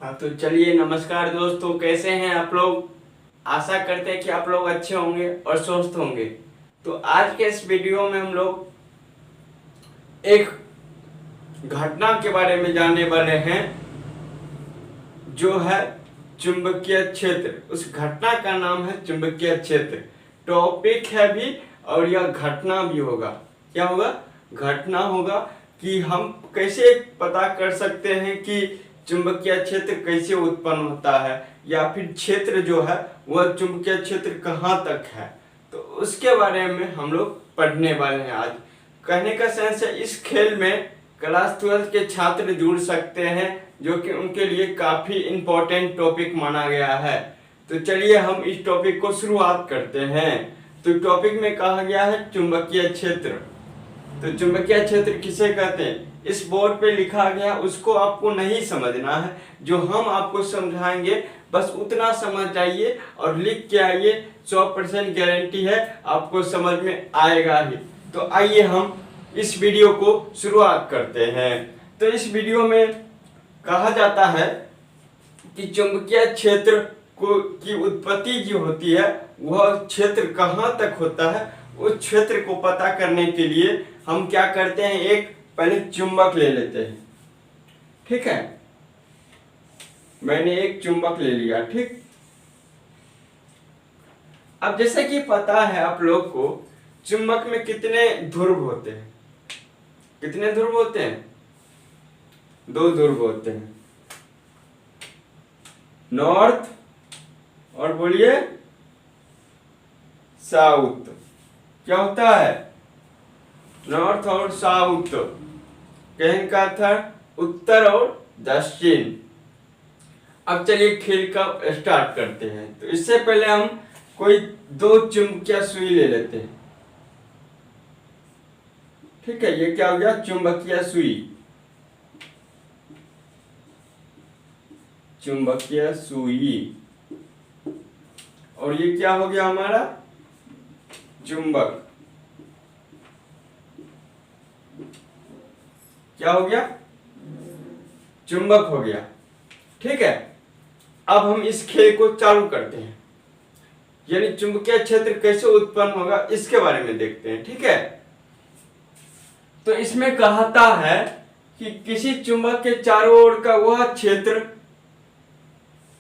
हाँ तो चलिए, नमस्कार दोस्तों, कैसे हैं आप लोग। आशा करते हैं कि आप लोग अच्छे होंगे और स्वस्थ होंगे। तो आज के इस वीडियो में हम लोग एक घटना के बारे में जानने वाले हैं, जो है चुंबकीय क्षेत्र। उस घटना का नाम है चुंबकीय क्षेत्र। टॉपिक है भी और यह घटना भी होगा। क्या होगा? घटना होगा कि हम कैसे पता कर सकते हैं कि चुंबकीय क्षेत्र कैसे उत्पन्न होता है, या फिर क्षेत्र जो है वह चुंबकीय क्षेत्र कहाँ तक है। तो उसके बारे में हम लोग पढ़ने वाले हैं आज। कहने का सेंस है, इस खेल में क्लास 12 के छात्र जुड़ सकते हैं, जो कि उनके लिए काफी इम्पोर्टेंट टॉपिक माना गया है। तो चलिए हम इस टॉपिक को शुरुआत करते हैं। तो टॉपिक में कहा गया है चुंबकीय क्षेत्र। तो चुंबकीय क्षेत्र किसे कहते हैं, इस बोर्ड पे लिखा गया उसको आपको नहीं समझना है। जो हम आपको समझाएंगे बस उतना समझ जाइए और लिख के आइए। 100% गारंटी है आपको समझ में आएगा ही। तो आइए हम इस वीडियो को शुरुआत करते हैं। तो इस वीडियो में कहा जाता है कि चुंबकीय क्षेत्र को की उत्पत्ति जो होती है वह क्षेत्र कहाँ तक होता है। उस क्षेत्र को पता करने के लिए हम क्या करते हैं, एक पहले चुंबक ले लेते हैं। ठीक है, मैंने एक चुंबक ले लिया। ठीक, अब जैसे कि पता है आप लोग को, चुंबक में कितने ध्रुव होते हैं? कितने ध्रुव होते हैं? 2 ध्रुव होते हैं, नॉर्थ और बोलिए साउथ। क्या होता है? नॉर्थ और साउथ। कहने का था उत्तर और दक्षिण। अब चलिए खेल का स्टार्ट करते हैं। तो इससे पहले हम कोई 2 चुंबकीय सुई ले लेते हैं। ठीक है, ये क्या हो गया? चुंबकीय सुई। चुंबकीय सुई। और ये क्या हो गया हमारा? चुंबक। क्या हो गया? चुंबक हो गया। ठीक है, अब हम इस खेल को चालू करते हैं, यानी चुंबकीय क्षेत्र कैसे उत्पन्न होगा इसके बारे में देखते हैं। ठीक है, तो इसमें कहता है कि किसी चुंबक के चारों ओर का वह क्षेत्र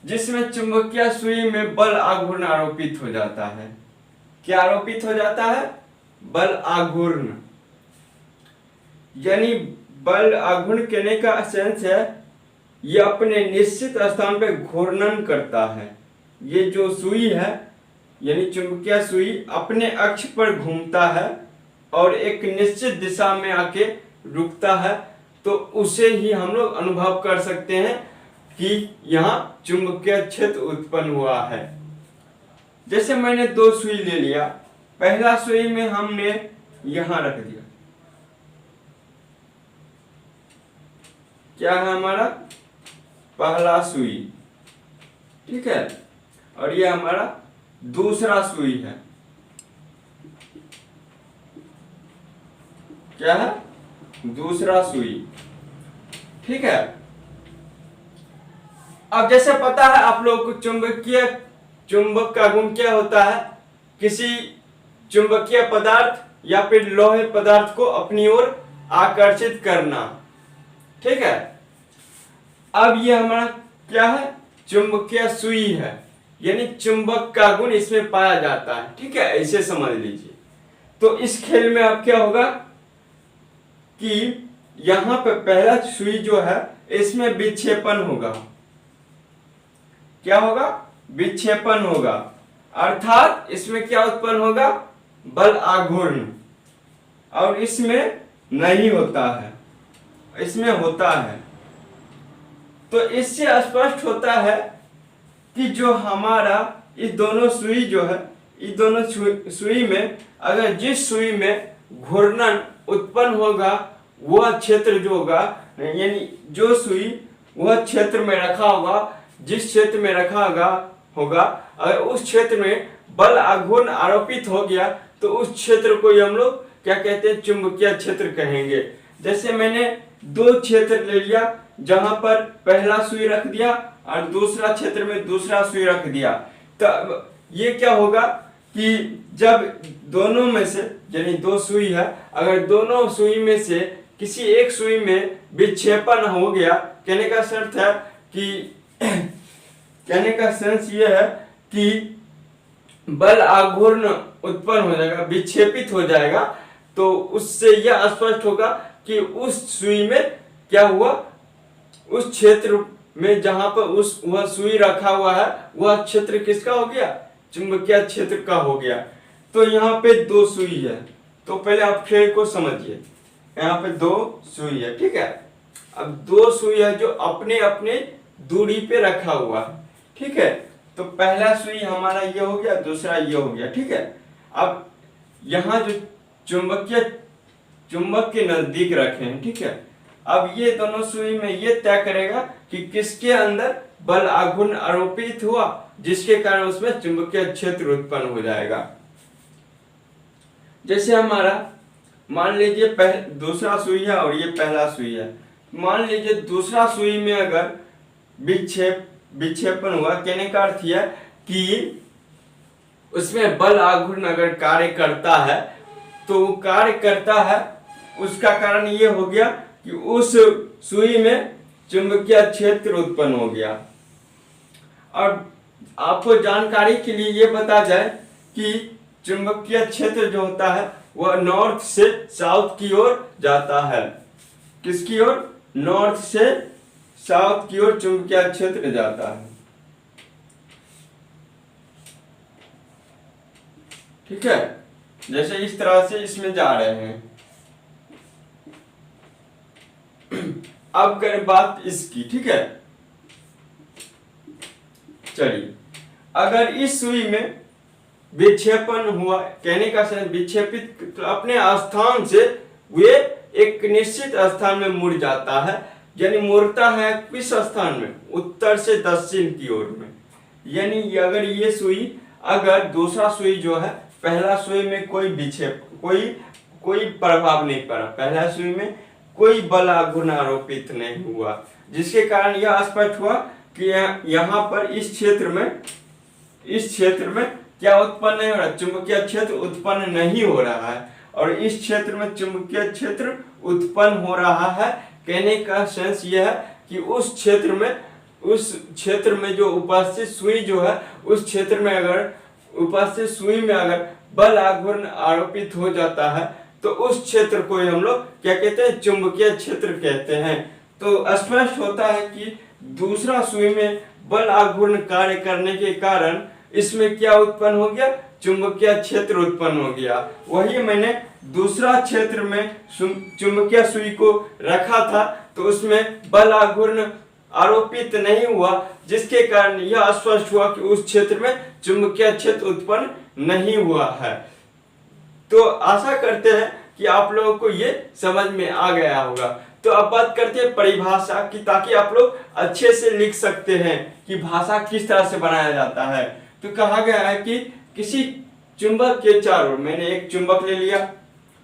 जिसमें चुंबकीय सुई में बल आघूर्ण आरोपित हो जाता है। क्या आरोपित हो जाता है? बल आघूर्ण। यानी बल आघूर्ण कहने का सेंस है, यह अपने निश्चित स्थान पे घूर्णन करता है। ये जो सुई है यानी चुंबकीय सुई अपने अक्ष पर घूमता है और एक निश्चित दिशा में आके रुकता है। तो उसे ही हम लोग अनुभव कर सकते हैं कि यहाँ चुंबकीय क्षेत्र उत्पन्न हुआ है। जैसे मैंने 2 सुई ले लिया। पहला सुई में हमने यहां रख दिया। क्या है हमारा? पहला सुई। ठीक है, और ये हमारा दूसरा सुई है। क्या है? दूसरा सुई। ठीक है, अब जैसे पता है आप लोग को चुंबक का गुण क्या होता है? किसी चुंबकीय पदार्थ या फिर लोहे पदार्थ को अपनी ओर आकर्षित करना। ठीक है, अब ये हमारा क्या है? चुंबकीय सुई है, यानी चुंबक का गुण इसमें पाया जाता है। ठीक है, ऐसे समझ लीजिए। तो इस खेल में अब क्या होगा कि यहां पे पहला सुई जो है इसमें विक्षेपण होगा। क्या होगा? विक्षेपण होगा, अर्थात इसमें क्या उत्पन्न होगा? बल आघूर्ण। और इसमें नहीं होता है, इसमें होता है। तो इससे स्पष्ट होता है कि जो हमारा इस दोनों सुई जो है, इस दोनों सुई में अगर जिस सुई में घूर्णन उत्पन्न होगा वह क्षेत्र जो होगा, यानी जो सुई वह क्षेत्र में रखा होगा, जिस क्षेत्र में रखा होगा अगर उस क्षेत्र में बल आघूर्ण आरोपित हो गया तो उस क्षेत्र को हम लोग क्या कहते हैं? चुंबकीय क्षेत्र कहेंगे। जैसे मैंने 2 क्षेत्र ले लिया, जहां पर पहला सुई रख दिया और दूसरा क्षेत्र में दूसरा सुई रख दिया, तो ये क्या होगा कि जब दोनों में से, यानी दो सुई है, अगर दोनों सुई में से किसी एक सुई में विक्षेपण हो गया, कहने का अर्थ है कि कहने का सेंस ये है कि बल आघूर्ण उत्पन्न हो जाएगा, विक्षेपित हो जाएगा, तो उससे यह स्पष्ट होगा कि उस सुई में क्या हुआ, उस क्षेत्र में जहां पर वह सुई रखा हुआ है वह क्षेत्र किसका हो गया, चुंबकीय क्षेत्र का हो गया। तो यहाँ पे दो सुई है, तो पहले आप खेल को समझिए, यहाँ पे दो सुई है, ठीक है। अब दो सुई है जो अपने अपने दूरी पे रखा हुआ है, ठीक है। तो पहला सुई हमारा ये हो गया, दूसरा ये हो गया, ठीक है। अब यहाँ जो चुंबक के नजदीक रखे हैं, ठीक है। अब ये दोनों सुई में ये तय करेगा कि किसके अंदर बल आघूर्ण आरोपित हुआ, जिसके कारण उसमें चुंबकीय क्षेत्र उत्पन्न हो जाएगा। जैसे हमारा मान लीजिए दूसरा सुई है और ये पहला सुई है, मान लीजिए दूसरा सुई में अगर विक्षेपण हुआ, कहने का अर्थ यह कि उसमें बल आघूर्ण अगर कार्य करता है, तो वो कार्य करता है, उसका कारण ये हो गया कि उस सुई में चुंबकीय क्षेत्र उत्पन्न हो गया। और आपको जानकारी के लिए ये बता जाए कि चुंबकीय क्षेत्र जो होता है वह नॉर्थ से साउथ की ओर जाता है। किसकी ओर? नॉर्थ से साउथ की ओर चुंबकीय क्षेत्र जाता है, ठीक है। जैसे इस तरह से इसमें जा रहे हैं। अब करें बात इसकी, ठीक है। चलिए, अगर इस सुई में विक्षेपण हुआ, कहने का विक्षेपित, तो अपने स्थान से वे एक निश्चित स्थान में मुड़ जाता है, यानी मुड़ता है किस स्थान में? उत्तर से दक्षिण की ओर में। यानी अगर ये सुई, अगर दूसरा सुई जो है, पहला सुई में कोई प्रभाव नहीं पड़ा, पहला सुई में कोई बल आघूर्ण आरोपित नहीं हुआ, जिसके कारण यह स्पष्ट हुआ कि यहाँ पर इस क्षेत्र में क्या उत्पन्न नहीं हो रहा, चुंबकीय क्षेत्र उत्पन्न नहीं हो रहा है, और इस क्षेत्र में चुंबकीय क्षेत्र उत्पन्न हो रहा है। कहने का सेंस यह है कि उस क्षेत्र में जो उपस्थित सुई जो है, उस क्षेत्र में अगर उपस्थित सुई में अगर बल आघूर्ण आरोपित हो जाता है, तो उस क्षेत्र को हम लोग क्या कहते हैं? चुंबकीय क्षेत्र कहते हैं। तो स्पष्ट होता है कि दूसरा सुई में बल आघूर्ण कार्य करने के कारण इसमें क्या उत्पन्न हो गया? चुंबकीय क्षेत्र उत्पन्न हो गया। वही मैंने दूसरा क्षेत्र में चुंबकीय सुई को रखा था, तो उसमें बल आघूर्ण आरोपित नहीं हुआ, जिसके कारण यह स्पष्ट हुआ कि उस क्षेत्र में चुंबकीय क्षेत्र उत्पन्न नहीं हुआ है। तो आशा करते हैं कि आप लोगों को ये समझ में आ गया होगा। तो अब बात करते हैं परिभाषा की, ताकि आप लोग अच्छे से लिख सकते हैं कि भाषा किस तरह से बनाया जाता है। तो कहा गया है कि किसी चुंबक के चारों, मैंने एक चुंबक ले लिया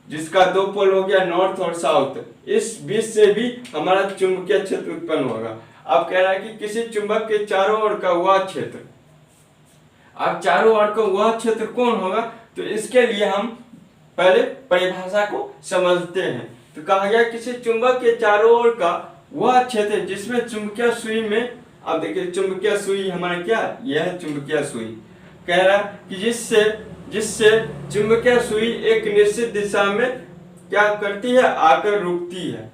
जिसका दो पोल हो गया नॉर्थ और साउथ, इस बीच से भी हमारा चुंबकीय क्षेत्र उत्पन्न होगा। अब कह रहा है कि किसी चुंबक के चारों ओर का वह क्षेत्र, अब चारों ओर का वह क्षेत्र कौन होगा? तो इसके लिए हम पहले परिभाषा को समझते हैं। तो कहा गया किसी चुंबक के चारों ओर का वह क्षेत्र जिसमें चुंबकीय सुई में, अब देखिए चुंबकीय सुई हमारा क्या, यह है चुंबकीय सुई। कह रहा कि जिससे चुंबकीय सुई एक निश्चित दिशा में क्या करती है? आकर रुकती है।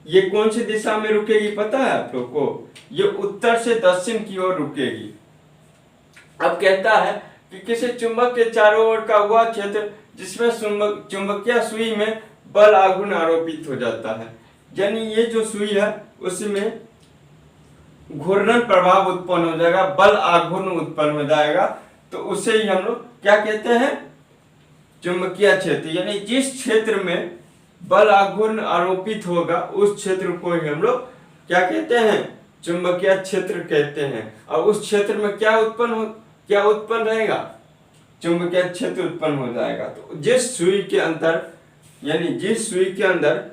ये कौन सी दिशा में रुकेगी पता है आप लोग को? ये उत्तर से दक्षिण की ओर रुकेगी। अब कहता है कि किसी चुंबक के चारों ओर का वह क्षेत्र जिसमें चुंबकीय सुई में बल आघूर्ण आरोपित हो जाता है, यानी ये जो सुई है उसमें घूर्णन प्रभाव उत्पन्न हो जाएगा, बल आघूर्ण उत्पन्न हो जाएगा, तो उसे ही हम लोग क्या कहते हैं? चुंबकीय क्षेत्र। यानी जिस क्षेत्र में बल आघूर्ण आरोपित होगा उस क्षेत्र को ही हम लोग क्या कहते हैं? चुंबकीय क्षेत्र कहते हैं। और उस क्षेत्र में क्या उत्पन्न रहेगा? चुंबकीय क्षेत्र उत्पन्न हो जाएगा। तो जिस सुई के अंदर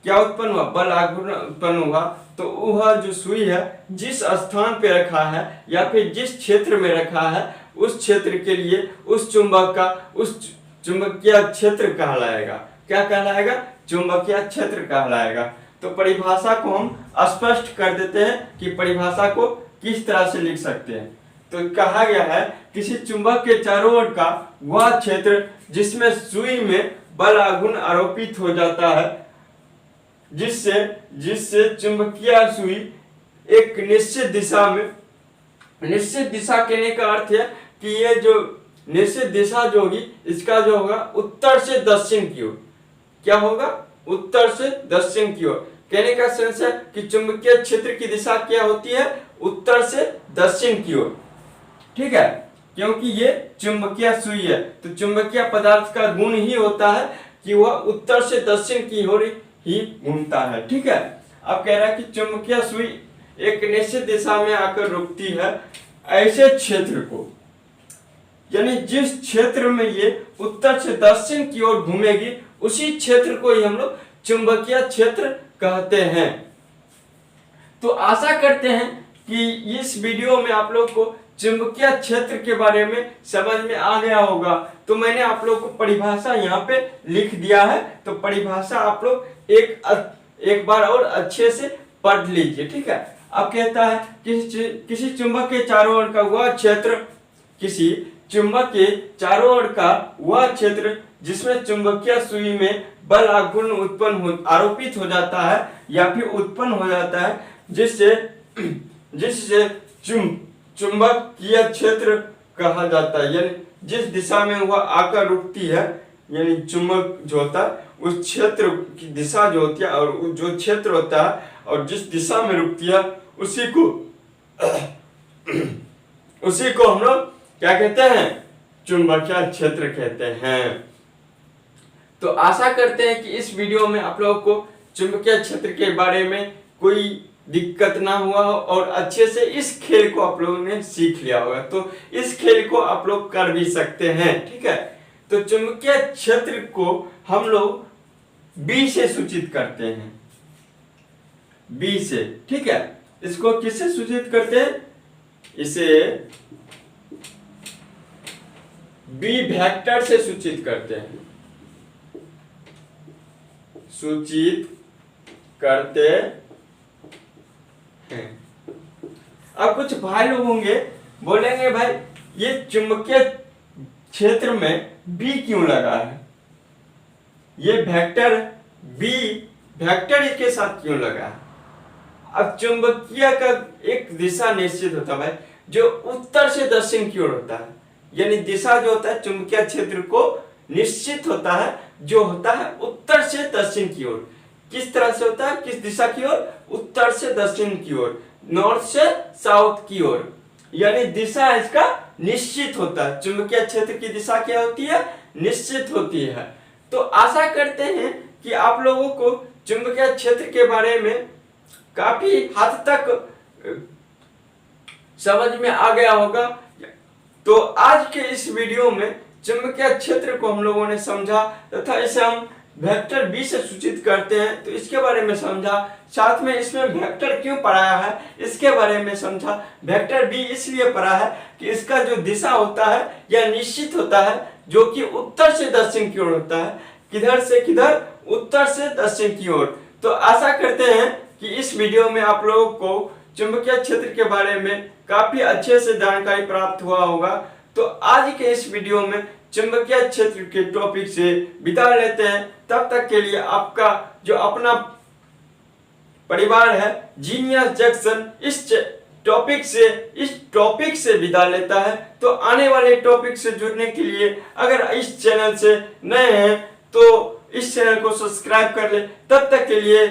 क्या उत्पन्न हुआ, बल आघूर्ण उत्पन्न हुआ, तो वह जो सुई है जिस स्थान पे रखा है या फिर जिस क्षेत्र में रखा है उस क्षेत्र के लिए उस चुंबक का उस चुंबकीय क्षेत्र कहलाएगा। क्या कहलाएगा, चुंबकीय क्षेत्र कहलाएगा। तो परिभाषा को हम स्पष्ट कर देते हैं कि परिभाषा को किस तरह से लिख सकते हैं। तो कहा गया है किसी चुंबक के चारों ओर का वह क्षेत्र जिसमें सुई में बल आघूर्ण आरोपित हो जाता है, जिससे चुंबकीय सुई एक निश्चित दिशा में, निश्चित दिशा कहने का अर्थ है कि ये जो निश्चित दिशा जो होगी इसका जो होगा उत्तर से दक्षिण की ओर, क्या होगा, उत्तर से दक्षिण की ओर। कहने का सेंस है कि चुंबकीय क्षेत्र की दिशा क्या होती है, उत्तर से दक्षिण की ओर। ठीक है, क्योंकि ये चुंबकीय सुई है तो चुंबकीय पदार्थ का गुण ही होता है कि वह उत्तर से दक्षिण की ओर ही घूमता है। ठीक है, अब कह रहा है कि चुंबकीय सुई एक निश्चित दिशा में आकर रुकती है ऐसे क्षेत्र को, यानी जिस क्षेत्र में ये उत्तर से दक्षिण की ओर घूमेगी उसी क्षेत्र को ही हम लोग चुंबकीय क्षेत्र कहते हैं। तो आशा करते हैं कि इस वीडियो में आप लोग को चुंबकीय क्षेत्र के बारे में समझ में आ गया होगा। तो मैंने आप लोग को परिभाषा यहाँ पे लिख दिया है, तो परिभाषा आप लोग एक बार और अच्छे से पढ़ लीजिए। ठीक है, अब कहता है किसी चुंबक के चारों ओर का वह क्षेत्र, किसी चुंबक के चारों ओर का वह क्षेत्र जिसमें चुंबकीय सुई में बल आघूर्ण आरोपित हो जाता है या फिर उत्पन्न हो जाता है, जिससे चुंबकीय क्षेत्र कहा जाता है। यानी जिस दिशा में वह आकर रुकती है, यानी चुंबक जो होता है उस क्षेत्र की दिशा जो होती है और जो क्षेत्र होता है और जिस दिशा में रुकती है उसी को हम लोग क्या कहते हैं, चुंबकीय क्षेत्र कहते हैं। तो आशा करते हैं कि इस वीडियो में आप लोगों को चुंबकीय क्षेत्र के बारे में कोई दिक्कत ना हुआ हो और अच्छे से इस खेल को आप लोगों ने सीख लिया होगा। तो इस खेल को आप लोग कर भी सकते हैं। ठीक है, तो चुंबकीय क्षेत्र को हम लोग बी से सूचित करते हैं, बी से। ठीक है, इसको किससे सूचित करते हैं, इसे बी वेक्टर से सूचित करते हैं, सूचित करते हैं। अब कुछ भाई लोग होंगे बोलेंगे भाई ये चुंबकीय क्षेत्र में बी क्यों लगा है, ये वेक्टर बी वेक्टर इसके साथ क्यों लगा है। अब चुंबकीय का एक दिशा निश्चित होता है भाई, जो उत्तर से दक्षिण की ओर होता है, यानी दिशा जो होता है चुंबकीय क्षेत्र को निश्चित होता है, जो होता है उत्तर से दक्षिण की ओर। किस तरह से होता है, किस दिशा की ओर, उत्तर से दक्षिण की ओर, नॉर्थ से साउथ की ओर, यानी दिशा इसका निश्चित होता है। चुंबकीय क्षेत्र की दिशा क्या होती है, निश्चित होती है। तो आशा करते हैं कि आप लोगों को चुंबकीय क्षेत्र के बारे में काफी हद तक समझ में आ गया होगा। तो आज के इस वीडियो में चुंबकीय क्षेत्र को हम लोगों ने समझा तथा इसे हम वेक्टर बी से सूचित करते हैं, तो इसके बारे में समझा। साथ में इसमें वेक्टर क्यों पढ़ाया है इसके बारे में समझा। वेक्टर बी इसलिए पढ़ा है कि इसका जो दिशा होता है यह निश्चित होता है, जो कि उत्तर से दक्षिण की ओर होता है। किधर से किधर, उत्तर से दक्षिण की ओर। तो आशा करते हैं कि इस वीडियो में आप लोगों को चुंबकीय क्षेत्र के बारे में काफी अच्छे से जानकारी प्राप्त हुआ होगा। तो आज के इस वीडियो में चुंबकीय क्षेत्र के टॉपिक से विदा लेते हैं। तब तक के लिए आपका जो अपना परिवार है जीनियस जंक्शन इस टॉपिक से विदा लेता है। तो आने वाले टॉपिक से जुड़ने के लिए अगर इस चैनल से नए हैं तो इस चैनल को सब्सक्राइब कर ले। तब तक के लिए